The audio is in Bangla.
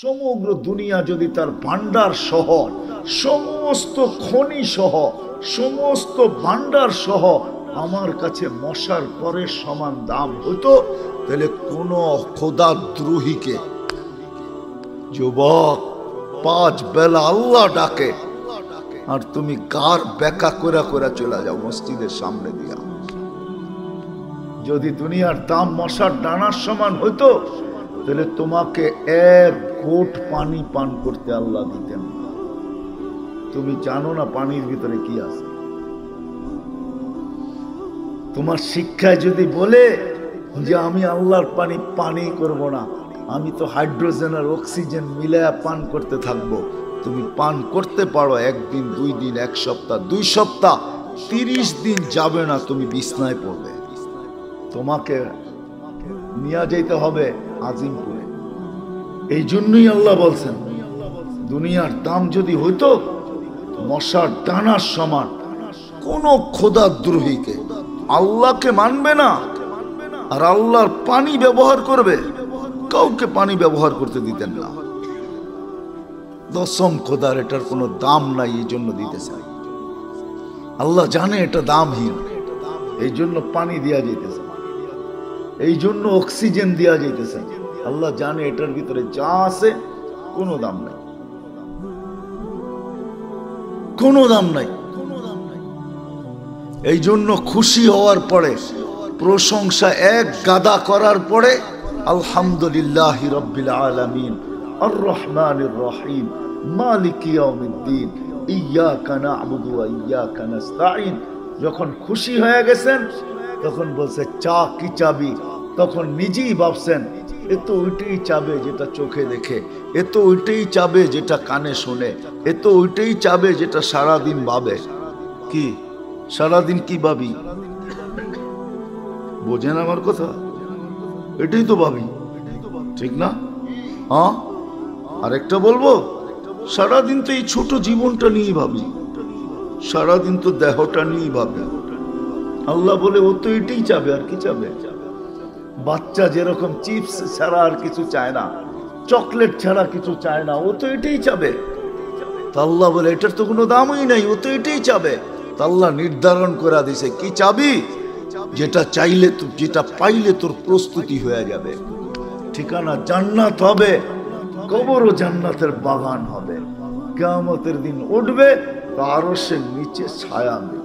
সমগ্র দুনিয়া যদি তার ভান্ডার সহ সমস্ত খনি সহ সমস্ত ভান্ডার সহ আমার কাছে মশার পরের সমান দাম হতো, তাহলে কোন খোদাদ্রোহীকে, যুবক 5 বেলা আল্লাহ ডাকে আর তুমি কার বেকা করে চলে যাও মসজিদের সামনে দিয়া, যদি দুনিয়ার দাম মশার ডানার সমান হইতো তাহলে তোমাকে 1 ঘোট পানি পান করতে আল্লাহ দিতেন না। তুমি জানো না পানির ভিতরে কি আছে? তোমার শিক্ষায় যদি বলে যে আমি আল্লাহর পানি করব না, আমি তো হাইড্রোজেন আর অক্সিজেন মিলায়া পান করতে থাকবো, তুমি পান করতে পারো 1 দিন 2 দিন 1 সপ্তাহ 2 সপ্তাহ, 30 দিন যাবে না তুমি বিছনায় পড়বে। তোমাকে নিয়ে যেতে হবে আজিমপুরে। এই জন্যই আল্লাহ বলছেন দুনিয়ার দাম যদি হইতো মশার ডানার সমান, কোন খোদাদ্রোহীকে, আল্লাহকে মানবে না আর আল্লাহর পানি ব্যবহার করবে, কাউকে পানি ব্যবহার করতে দিতেন না। দশম খোদার এটার কোনো দাম নাই, এই জন্য দিতেছে। আল্লাহ জানে এটা দামহীন, এই জন্য পানি দেয়া যেতেছে, এই জন্য অক্সিজেন দেয়া যেতেছে। আল্লাহ জানে এটার ভিতরে যা আছে কোনো দাম নাই, কোনো দাম নাই। এই জন্য খুশি হওয়ার পরে, প্রশংসা 1 গাদা করার পরে আলহামদুলিল্লাহি রাব্বিল আলামিন আর রহমানির রহিম মালিকি ইয়াউমিদ্দিন ইয়্যাকা না'বুদু ওয়া ইয়্যাকা নাস্তাঈন, যখন খুশি হয়ে গেছেন তখন বলছে চা কি চাবি, তখন নিজেই ভাবছেন এ তো ওইটাই চাবে যেটা চোখে দেখে, এ তো ওইটাই চাবে যেটা কানে শোনে, এ তো ওইটাই চাবে যেটা সারাদিন ভাবে। কি সারাদিন কি ভাবি? বোঝেন আমার কথা? এটাই তো ভাবি, ঠিক না? হ্যাঁ, আরেকটা বলবো, সারাদিন তো এই ছোট জীবনটা নিয়েই ভাবি, সারাদিন তো দেহটা নিয়েই ভাবি। আল্লাহ বলে ও তো এটাই চাবে, আর কি চাবে? বাচ্চা যেরকম চিপস ছাড়া আর কিছু চায় না, চকলেট ছাড়া কিছু চায় না, ও তো এটাই চাবে। তা আল্লাহ বলে এটার তো কোনো দামই নাই, ও তো এটাই চাবে। তা আল্লাহ নির্ধারণ করে দিছে কি চাবি, যেটা চাইলে, যেটা পাইলে তোর প্রস্তুতি হয়ে যাবে। ঠিকানা জান্নাত হবে, কবরও জান্নাতের বাগান হবে। কিয়ামতের দিন উঠবে, তার আরশের নিচে ছায়া নেই।